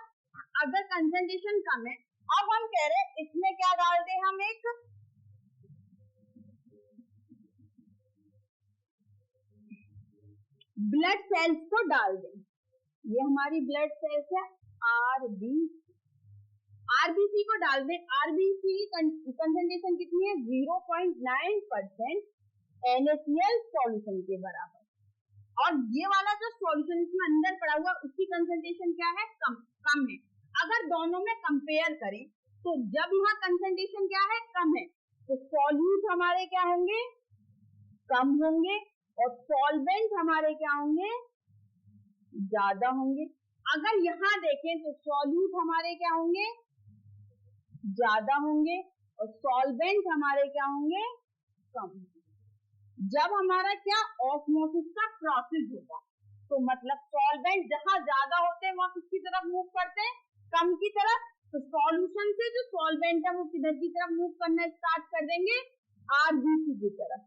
अगर कंसंट्रेशन कम है, अब हम कह रहे हैं इसमें क्या डाल दें, हम एक ब्लड सेल्स को डाल दें। ये हमारी ब्लड सेल्स है आरबीसी को डाल दें। आरबीसी की कंसंट्रेशन कितनी है, 0.9% NaCl सॉल्यूशन के बराबर। और ये वाला जो सॉल्यूशन इसमें अंदर पड़ा हुआ उसकी कंसंट्रेशन क्या है, कम है। अगर दोनों में कंपेयर करें तो जब यहाँ कंसंट्रेशन क्या है, कम है, तो सॉल्यूट हमारे क्या होंगे, कम होंगे, और सॉल्वेंट हमारे क्या होंगे, ज्यादा होंगे। अगर यहाँ देखें तो सॉल्यूट हमारे क्या होंगे, ज्यादा होंगे, और सॉल्वेंट हमारे क्या होंगे, कम होंगे। जब हमारा क्या ऑस्मोसिस का प्रोसेस होगा, तो मतलब सॉल्वेंट जहां ज्यादा होते हैं वहां किसकी तरफ मूव करते हैं, कम की तरफ। तो सॉल्यूशन से जो सॉल्वेंट है वो किधर की तरफ मूव करना स्टार्ट कर देंगे, आरबीसी की तरफ।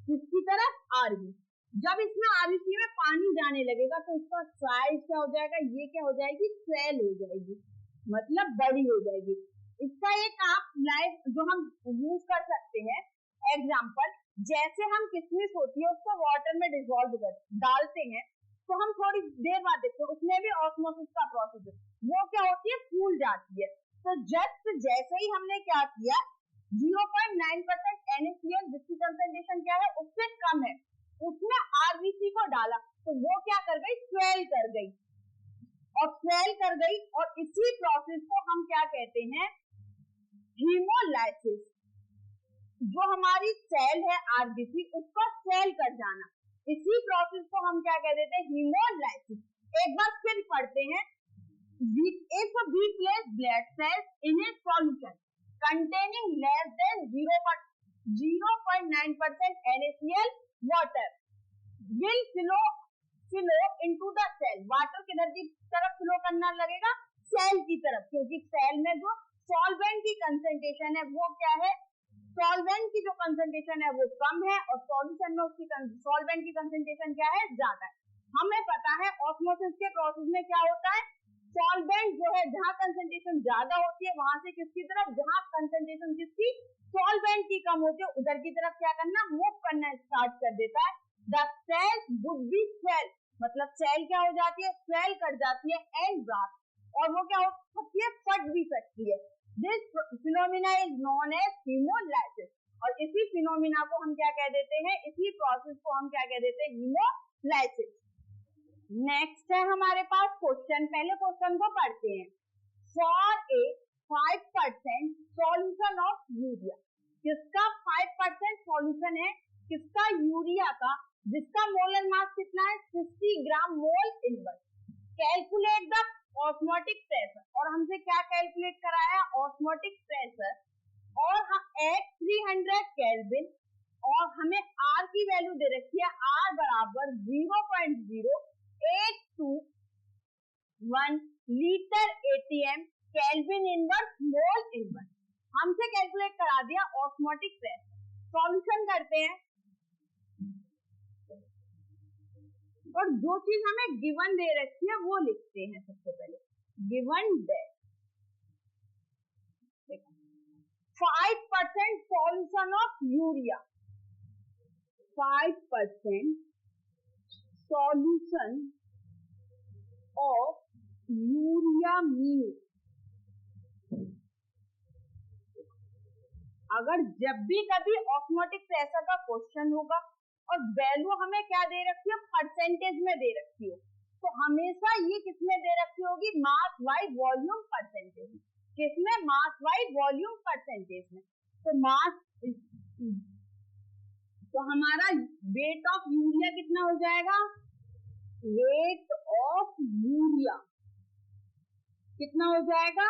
किसकी तरफ, आरबीसी। जब इसमें आरबीसी में पानी जाने लगेगा तो इसका साइज क्या हो जाएगा, ये क्या हो जाएगी, सेल हो जाएगी, मतलब बड़ी हो जाएगी। इसका एक आप लाइव जो हम यूज कर सकते हैं एग्जाम्पल, जैसे हम किशमिश होती है उसको वाटर में डिसॉल्व कर डालते हैं तो हम थोड़ी देर बाद देखते हैं उसमें भी ऑस्मोसिस का प्रोसेस है, वो क्या होती है, फूल जाती है। तो जस्ट जैसे ही हमने क्या किया 0.9% NaCl जिसकी कंसेंट्रेशन क्या है उससे कम है, उसने आरबीसी को डाला तो वो क्या कर गई, स्वेल कर गई, और स्वेल कर गई, और इसी प्रोसेस को हम क्या कहते हैं, हीमोलाइसिस। जो हमारी सेल है आरबीसी उसको सेल कर जाना, इसी प्रोसेस को हम क्या कह देते हैं, हीमोलाइसिस। एक बार फिर पढ़ते हैं, if we place blood cells in a solution containing less than 0.9% NaCl, water will flow into the cell। Water किधर की तरफ फ्लो करना लगेगा, सेल की तरफ, क्योंकि सेल में जो सॉल्वेंट की कंसेंट्रेशन है वो क्या है, सॉल्वेंट की जो कंसेंट्रेशन है वो कम है और सॉल्यूशन में उसकी सॉल्वेंट की कंसेंट्रेशन क्या है, ज्यादा है। हमें पता है ऑस्मोसिस के प्रोसेस में क्या होता है, सॉल्वेंट जो है जहां कंसेंट्रेशन ज्यादा होती है वहां से किसकी तरफ, जहां कंसेंट्रेशन किसकी, सॉल्वेंट की कम होती है उधर की तरफ क्या करना, मूव करना स्टार्ट कर देता है। The cell would be swell, मतलब सेल क्या हो जाती है, स्वेल कर जाती है, एंड ब्रास्ट, और वो क्या हो सकती है, फट भी सकती है। This phenomena is known as haemolysis, और इसी फिनोमिना को हम क्या कह देते हैं, इसी प्रोसेस को हम क्या कह देते हैं, हीमोलाइसिस। नेक्स्ट है हमारे पास क्वेश्चन, पहले क्वेश्चन को पढ़ते हैं। For a 5% solution of urea, किसका 5% सॉल्यूशन है, किसका, यूरिया का, जिसका मोलर मास कितना है, 60 gram mole inverse. Calculate the osmotic pressure, और हमसे क्या कैलकुलेट कराया, ऑस्मोटिक प्रेशर, और एट 300 केल्विन, और हमें आर की वैल्यू दे रखी है, आर बराबर 0.0821 litre ATM kelvin inverse mole inverse. हमसे कैलकुलेट करा दिया ऑस्मोटिक प्रेशर, सॉल्यूशन करते हैं, और जो चीज हमें गिवन दे रखी है वो लिखते हैं। सबसे पहले given that 5% solution of urea, 5% solution of urea mean, अगर जब भी कभी ऑस्मोटिक प्रेशर का क्वेश्चन होगा और वैल्यू हमें क्या दे रखी है, परसेंटेज में दे रखी हो, तो हमेशा ये किसमें दे रखी होगी, मास बाई वॉल्यूम परसेंटेज में। किसमें, मास बाई वॉल्यूम परसेंटेज में। तो मास, तो हमारा वेट ऑफ यूरिया कितना हो जाएगा, वेट ऑफ यूरिया कितना हो जाएगा,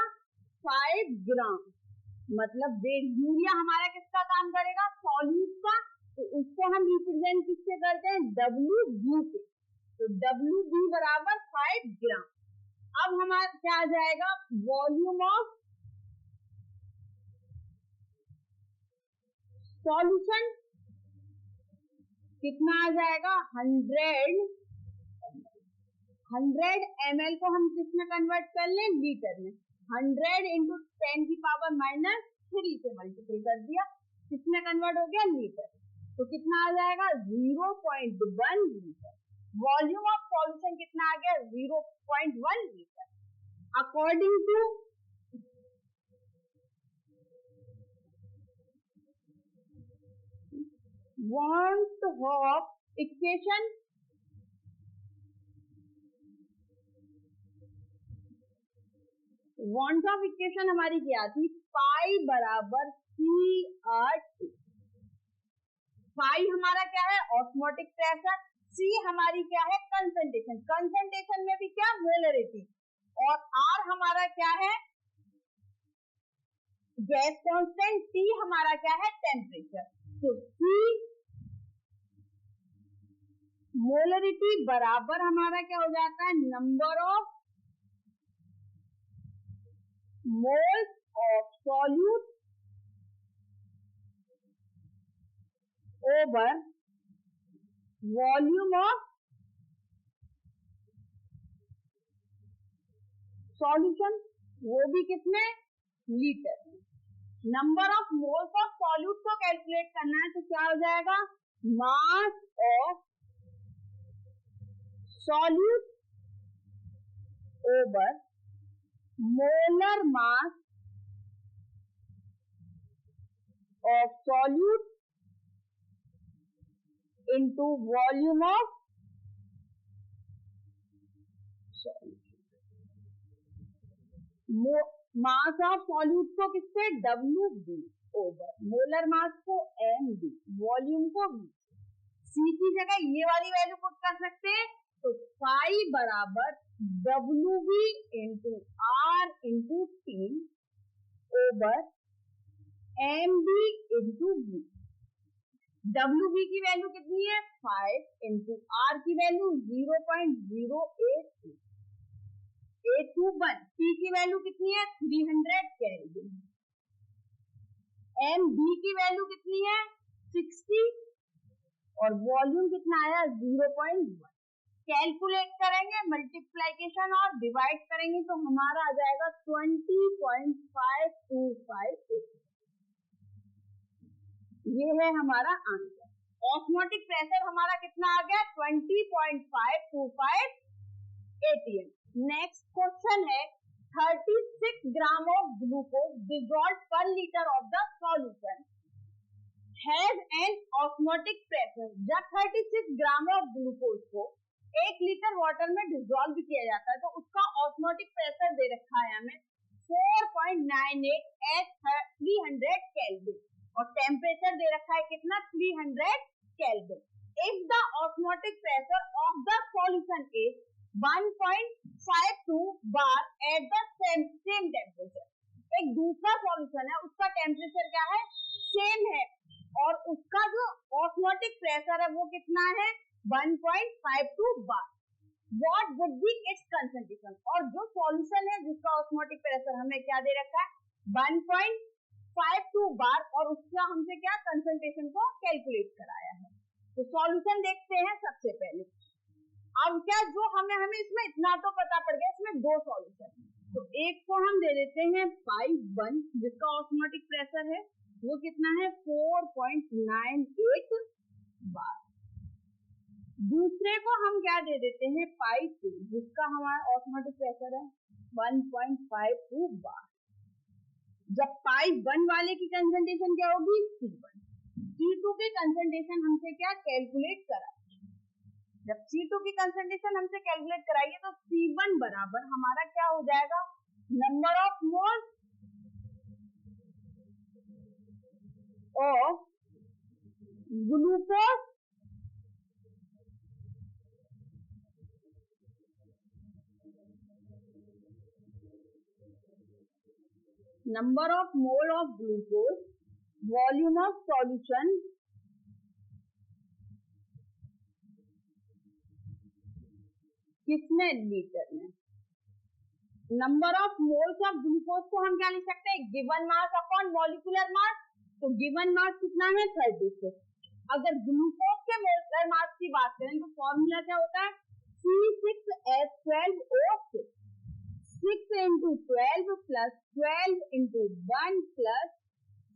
5 ग्राम, मतलब वेट यूरिया हमारा किसका काम करेगा, सॉल्यूट का, तो उसको हम रिप्रेजेंट किससे करते हैं, WB से, तो WB बराबर 5 ग्राम। अब हमारा क्या आ जाएगा, वॉल्यूम ऑफ सॉल्यूशन कितना आ जाएगा, 100 ml को हम किसमें कन्वर्ट कर लें, लीटर में, 100 इंटू 10 की पावर -3 से मल्टीप्लाई कर दिया, किसमें कन्वर्ट हो गया, लीटर, तो कितना आ जाएगा, 0.1 लीटर। वॉल्यूम ऑफ सॉल्यूशन कितना आ गया, 0.1 litre. According to van't Hoff equation, van't Hoff equation हमारी क्या थी, पाई बराबर CR2। पाई हमारा क्या है, ऑस्मोटिक प्रेशर, सी हमारी क्या है, कंसंट्रेशन, कंसंट्रेशन में भी क्या, मोलरिटी, और आर हमारा क्या है, गैस कांस्टेंट, टी हमारा क्या है, टेम्परेचर। तो सी मोलरिटी बराबर हमारा क्या हो जाता है, number of moles of solute over volume of solution, वो भी कितने लीटर में। Number of moles of solute को कैलकुलेट करना है तो क्या हो जाएगा, mass of solute over molar mass of solute into volume of solute. Mass of solute को किससे, WB ओवर मोलर मास को MB, वॉल्यूम को V। C की जगह ये वाली वैल्यू पुट कर सकते हैं तो फाई बराबर WB into R into T over MB into V। WB की वैल्यू कितनी है 5 इंटू R की वैल्यू 0.082 821। T की वैल्यू कितनी है 300 केल्विन। MB की वैल्यू कितनी है 60 और वॉल्यूम कितना आया 0.1। कैलकुलेट करेंगे, मल्टीप्लीकेशन और डिवाइड करेंगे तो हमारा आ जाएगा 20.525। ये है हमारा आंसर। ऑस्मोटिक प्रेशर हमारा कितना आ गया 20.525 atm। नेक्स्ट क्वेश्चन है 36 ग्राम ऑफ ग्लूकोज डिसॉल्व पर litre of the solution has an osmotic pressure. जब 36 ग्राम ऑफ ग्लूकोज को 1 लीटर वाटर में डिसॉल्व किया जाता है तो उसका ऑस्मोटिक प्रेशर दे रखा है हमें 4.98 at 300 केल्विन और टेम्परेचर दे रखा है कितना 300 kelvin. If the osmotic pressure of the solution is 1.52 bar eight the same temperature. एक दूसरा सॉल्यूशन है उसका टेम्परेचर क्या है सेम है और उसका जो ऑस्मोटिक प्रेशर है वो कितना है 1.52 bar. What would be its concentration. और जो सॉल्यूशन है जिसका ऑस्मोटिक प्रेशर हमें क्या दे रखा है 1.52 बार और उसका हमसे क्या कंसंट्रेशन को कैलकुलेट कराया है। तो सॉल्यूशन देखते हैं सबसे पहले। अब क्या जो हमें इसमें इतना तो पता पड़ गया, इसमें दो सॉल्यूशन है तो एक को हम दे देते हैं 5.1 जिसका ऑस्मोटिक प्रेशर है वो कितना है 4.98 बार। दूसरे को हम क्या दे देते हैं 5.2 जिसका हमारा ऑस्मोटिक प्रेशर है 1.52 बार। जब 5.1 वाले की कंसंट्रेशन क्या होगी C1, C2 की कंसंट्रेशन हमसे क्या कैलकुलेट करा। जब C2 की कंसंट्रेशन हमसे कैलकुलेट कराइए तो C1 बराबर हमारा क्या हो जाएगा number of moles of glucose number of mole of glucose volume of solution कितने लीटर में। Number of moles of glucose को हम क्या लिख सकते हैं given mass upon molecular mass. तो गिवन मास कितना है 36। अगर ग्लूकोज के मोलर मास की बात करें तो फॉर्मूला क्या होता है C6H12O6 6 into 12 plus 12 into 1 plus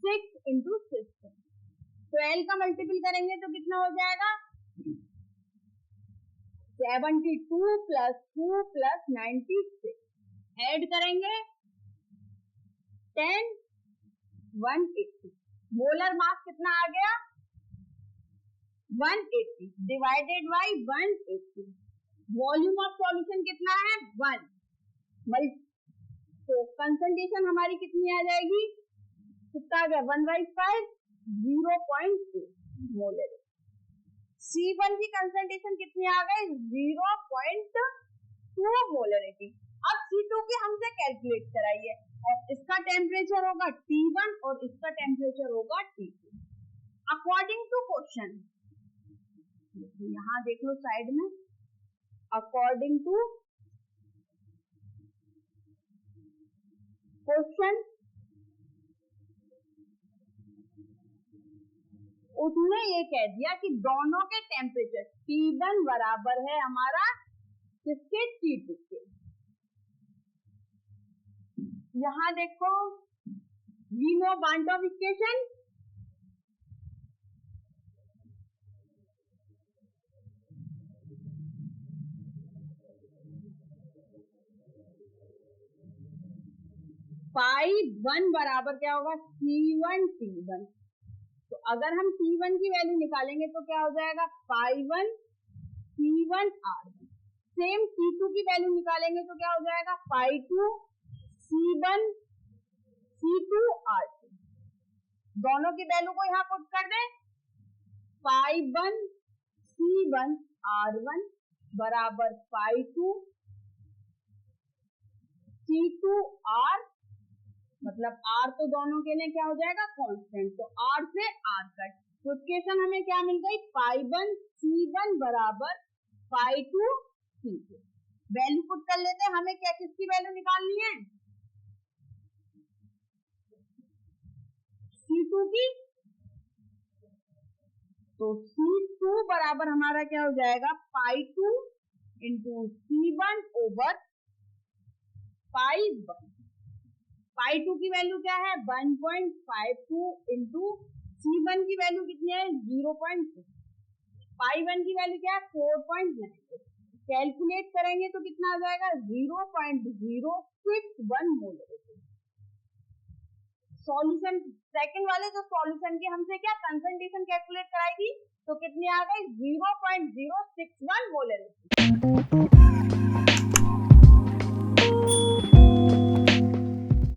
6 into 6। 12 का मल्टीपल करेंगे तो कितना हो जाएगा 72 plus 2 plus 96। ऐड करेंगे 10 180। मोलर मास कितना आ गया 180 divided by 180। Volume of solution कितना है 1 तो कंसंट्रेशन हमारी कितनी आ जाएगी कितना आ गया 1/5 0.2 मोलर। C1 की कंसंट्रेशन कितनी आ गई 0.2 मोलरिटी। अब C2 की हमसे कैलकुलेट कराइए और इसका टेम्परेचर होगा T1 और इसका टेम्परेचर होगा T2 अकॉर्डिंग टू क्वेश्चन। यहाँ देख लो साइड में अकॉर्डिंग टू क्वेश्चन उसने ये कह दिया कि दोनों के टेम्परेचर T1 बराबर है हमारा किसके, T2 के। यहां देखो we know bound of equation, phi1 बराबर क्या होगा, C1 T1। तो अगर हम T1 की वैल्यू निकालेंगे तो क्या हो जाएगा, phi1 C1 R1। Same T2 की वैल्यू निकालेंगे तो क्या हो जाएगा, phi2 C1 C2 R2। दोनों की वैल्यू को यहाँ पुट कर दे, phi1 C1 R1 बराबर phi2 C2 R, मतलब R तो दोनों के लिए क्या हो जाएगा, कांस्टेंट, तो R से R कट। तो इक्वेशन हमें क्या मिल गई, phi1 C1 बराबर phi2 C2। वैल्यू पुट कर लेते हैं, हमें क्या किसकी वैल्यू निकालनी है, C2 की। तो C2 बराबर हमारा क्या हो जाएगा, phi2 into C1 over phi1। phi2 की वैल्यू क्या है, 1.52 इंटू C1 की वैल्यू कितनी है, 0.2। phi1 की वैल्यू क्या है, 4.9। कैलकुलेट करेंगे तो कितना आ जाएगा, 0.061 मोलर। सॉल्यूशन सेकंड वाले जो सॉल्यूशन की हमसे क्या कंसंट्रेशन कैलकुलेट कराएगी, तो कितनी आ गई, 0.061 मोलर।